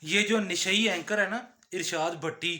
ये जो निशई एंकर है ना, इरशाद भट्टी,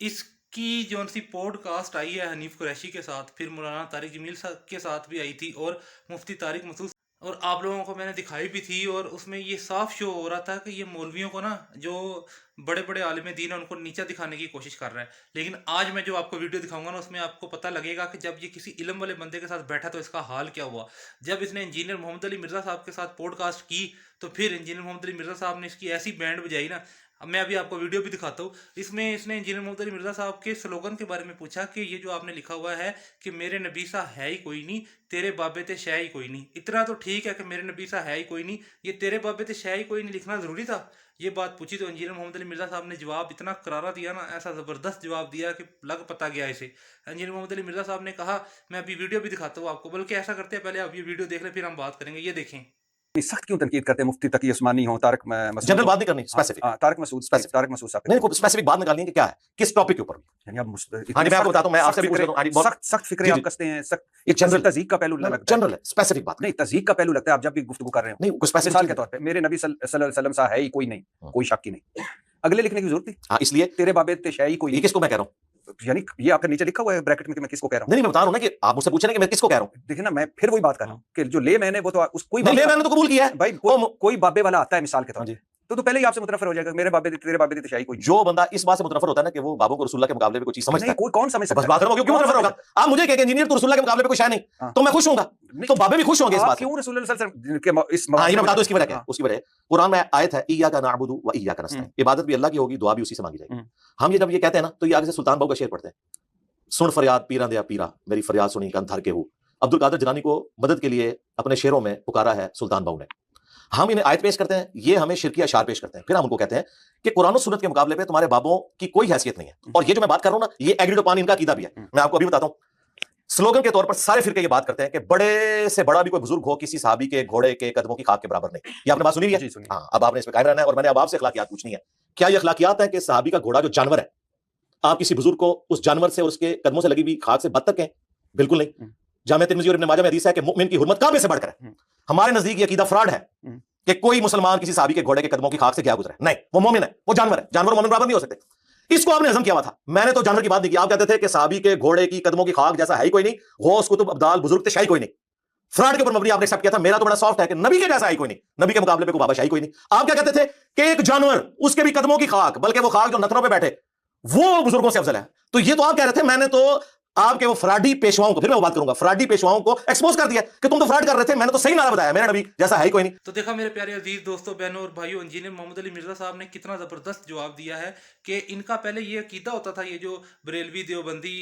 इसकी जो सी पॉडकास्ट आई है हनीफ कुरैशी के साथ, फिर मौलाना तारिक जमील के साथ भी आई थी, और मुफ्ती तारिक मसूद, और आप लोगों को मैंने दिखाई भी थी। और उसमें ये साफ शो हो रहा था कि ये मौलवियों को ना, जो बड़े बड़े आलिम दीन है, उनको नीचा दिखाने की कोशिश कर रहा है। लेकिन आज मैं जो आपको वीडियो दिखाऊंगा ना, उसमें आपको पता लगेगा कि जब ये किसी इल्म वाले बंदे के साथ बैठा तो इसका हाल क्या हुआ। जब इसने इंजीनियर मोहम्मद अली मिर्ज़ा साहब के साथ पॉडकास्ट की, तो फिर इंजीनियर मोहम्मद अली मिर्ज़ा साहब ने इसकी ऐसी बैंड बजाई ना। अब मैं अभी आपको वीडियो भी दिखाता हूँ। इसमें इसने इंजीनियर मोहम्मद अली मिर्ज़ा साहब के स्लोगन के बारे में पूछा कि ये जो आपने लिखा हुआ है कि मेरे नबी सा है ही कोई नहीं, तेरे बाबे ते शह ही कोई नहीं। इतना तो ठीक है कि मेरे नबी सा है ही कोई नहीं, ये तेरे बाबे ते शह ही कोई नहीं लिखना ज़रूरी था। ये बात पूछी तो इंजीनियर मोहम्मद अली मिर्ज़ा साहब ने जवाब इतना करारा दिया ना, ऐसा ज़बरदस्त जवाब दिया कि लग पता गया इसे। इंजीनियर मोहम्मद अली मिर्ज़ा साहब ने कहा, मैं अभी वीडियो भी दिखाता हूँ आपको, बल्कि ऐसा करते हैं पहले आप ये वीडियो देख लें, फिर हम बात करेंगे। ये देखें। सख्त क्यों तनकीद करते हैं मुफ्ती तकी उस्मानी हो, तारिक मसूद, जनरल बात नहीं करनी, स्पेसिफिक। तारिक मसूद साहब नहीं, स्पेसिफिक बात निकालनी है कि क्या है, किस टॉपिक के ऊपर। यानी आप हाँ जी, मैं आपको बताता हूं, मैं आपसे भी पूछ रहा हूं, सख्त फिक्रे आप कसते हैं, सख्त एक जनरल तज़ीक का पहलू लगता है। जनरल है, स्पेसिफिक बात नहीं, तज़ीक का पहलू लगता है आप जब भी गुफ्तगू कर रहे हो। नहीं, कोई मिसाल स्पेसिफिक के तौर पे मेरे नबी सल्लल्लाहु अलैहि वसल्लम सा है ही कोई नहीं, कोई शक ही नहीं, अगले लिखने की जरूरत थी। हाँ, इसलिए तेरे बाबे ते शह ही कोई ये नहीं, किसको मैं कह रहा हूँ, यानी ये आपके नीचे लिखा हुआ है ब्रैकेट में कि मैं किसको कह रहा हूँ। नहीं, मैं बता रहा हूँ ना कि आप मुझसे पूछ रहे हैं कि मैं किसको कह रहा हूँ। देखिए ना, मैं फिर वही बात कर रहा हूँ कि जो ले मैंने वो तो उस कोई नहीं, ले मैंने तो कबूल किया है भाई, कोई बाबे वाला आता है मिसाल के तौर पे, तो पहले ही आपसे मुतनफर हो जाएगा, मेरे बाबे तेरे बाबे ते शाही कोई। जो बंदा इस बात से मुतनफर होता है ना कि वो बाबों को रसुल्लाह के मुकाबले में कोई चीज समझता है, कोई कौन समझ सकता है, बस बात करो, क्यों मुतनफर होगा। आप मुझे कहेंगे इंजीनियर तो रसुल्लाह के मुकाबले में कोई शय नहीं, तो मैं खुश होऊंगा, तो बाबे भी खुश होंगे इस बात से। क्यों रसूलुल्लाह सल्लल्लाहु अलैहि वसल्लम के इस हाँ, ये मैं बता दूं इसकी वजह क्या है। उसकी वजह कुरान में आयत है, इय्याका नअबुदु व इय्याका नस्तईन, इबादत भी अल्लाह की होगी, दुआ भी उसी से मांगी जाएगी। हम ये जब ये कहते हैं ना, तो ये आगे से सुल्तान बाहू का शेर पढ़ते हैं, सुन फरियाद पीरा दया पीरा, मेरी फरियाद सुनी कान थर के हो। अब्दुल कादिर जिलानी को मदद के लिए अपने शेरों में पुकारा है सुल्तान बाहू ने। हम इन्हें आयत पेश करते हैं, ये हमें शिरकी अशार पेश करते हैं, फिर हम उनको कहते हैं कि कुरान और सुन्नत के मुकाबले पे तुम्हारे बाबों की कोई हैसियत नहीं है। और ये जो मैं बात कर रहा हूं ना, ये एग्रीड अपॉन इनका अकीदा भी है। मैं आपको अभी बताता हूं, स्लोगन के तौर पर सारे फिरके ये बात करते हैं कि बड़े से बड़ा भी कोई बुजुर्ग हो किसी सहाबी के घोड़े के कदमों की खाक के बराबर नहीं। ये आपने बात सुनी है? हाँ, अब आपने इस पे कायम रहना है। और मैंने अब आपसे अखलाकियात पूछनी है, क्या ये अखलाकियात है कि सहाबी का घोड़ा जो जानवर है, आप किसी बुजुर्ग को उस जानवर से और उसके कदमों से लगी हुई खाक से बदतर कहें? बिल्कुल नहीं। जामिया तिर्मिज़ी और इब्न माजा में हदीस है कि मुमिन की हुर्मत काबे से बढ़कर है। हमारे नजदीक ये अकीदा फ्रॉड है कि कोई मुसलमान किसी सहाबी के घोड़े के कदमों की खाक से क्या गुजरे। नहीं, वो मोमिन है, वो जानवर है, जानवर मोमिन बराबर नहीं हो सकते। इसको आपने हजम किया हुआ था। मैंने तो जानवर की बात नहीं की। आप कहते थे कि सहाबी के घोड़े की कदमों की खाक जैसा है ही कोई नहीं, गौस कुतुब अब्दाल बुजुर्ग थे शाही कोई नहीं। फ्रॉड के ऊपर मबनी आपने एक्सेप्ट किया था। मेरा तो बड़ा सॉफ्ट है कि नबी के जैसा ही कोई नहीं, नबी के मुकाबले पे कोई बाबा शाही कोई नहीं। आप क्या कहते थे कि एक जानवर, उसके भी कदमों की खाक, बल्कि वो खाक जो नथनों पे बैठे वो बुजुर्गों से अफजल है। तो ये तो आप कह रहे थे, मैंने तो आपके वो फ्रॉडी पेशवाओं को, फिर मैं वो बात करूंगा, फ्रॉडी पेशवाओं को एक्सपोज कर दिया कि तुम तो फ्रॉड कर रहे थे। मैंने तो सही नारा बताया, मेरा नबी जैसा है ही कोई नहीं। तो देखा मेरे प्यारे अजीज दोस्तों, बहनों और भाइयों, इंजीनियर मोहम्मद अली मिर्ज़ा साहब ने कितना ज़बरदस्त जवाब दिया है कि इनका पहले ये अकीदा होता था, ये जो बरेलवी देवबंदी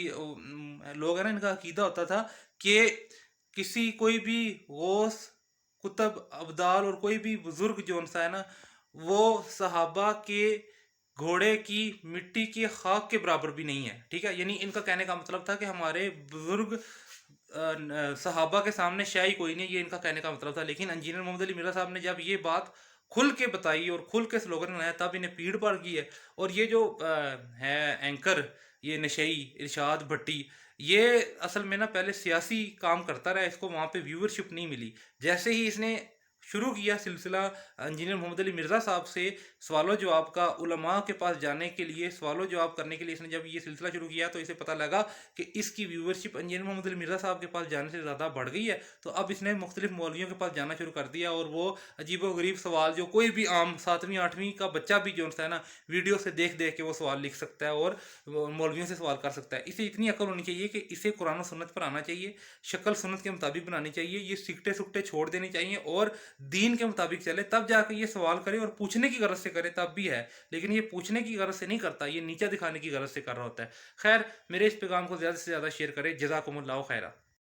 लोग हैं ना, इनका अकीदा होता था कि किसी कोई भी गौस कुतुब अब्दाल और कोई भी बुजुर्ग जो सा है ना, वो सहाबा के घोड़े की मिट्टी की खाक के बराबर भी नहीं है। ठीक है, यानी इनका कहने का मतलब था कि हमारे बुजुर्ग सहाबा के सामने शाही कोई नहीं, ये इनका कहने का मतलब था। लेकिन इंजीनियर मोहम्मद अली मिर्ज़ा साहब ने जब ये बात खुल के बताई और खुल के स्लोगन बनाया, तब इन्हें पीड़ पड़ गई है। और ये जो है एंकर, ये नशई इरशाद भट्टी, ये असल में ना पहले सियासी काम करता रहा, इसको वहाँ पे व्यूअरशिप नहीं मिली। जैसे ही इसने शुरू किया सिलसिला इंजीनियर मोहम्मद अली मिर्ज़ा साहब से सवालों जवाब का, उलमा के पास जाने के लिए, सवालों जवाब करने के लिए, इसने जब ये सिलसिला शुरू किया तो इसे पता लगा कि इसकी व्यूअरशिप इंजीनियर मोहम्मद अली मिर्ज़ा साहब के पास जाने से ज़्यादा बढ़ गई है। तो अब इसने मुख्तलिफ मौलवियों के पास जाना शुरू कर दिया, और वो अजीब व गरीब सवाल जो कोई भी आम 7वीं 8वीं का बच्चा भी जो है ना, वीडियो से देख देख के वो सवाल लिख सकता है और मौलवियों से सवाल कर सकता है। इसे इतनी अकल होनी चाहिए कि इसे कुरान और सुन्नत पर आना चाहिए, शक्ल सुन्नत के मुताबिक बनानी चाहिए, ये सिकटे सुकटे छोड़ देने चाहिए और दीन के मुताबिक चले, तब जाके ये सवाल करे। और पूछने की गरज से करे तब भी है, लेकिन ये पूछने की गरज से नहीं करता, ये नीचा दिखाने की गरज से कर रहा होता है। खैर, मेरे इस पैगाम को ज़्यादा से ज़्यादा शेयर करें। जज़ाकुमुल्लाहु खैरा।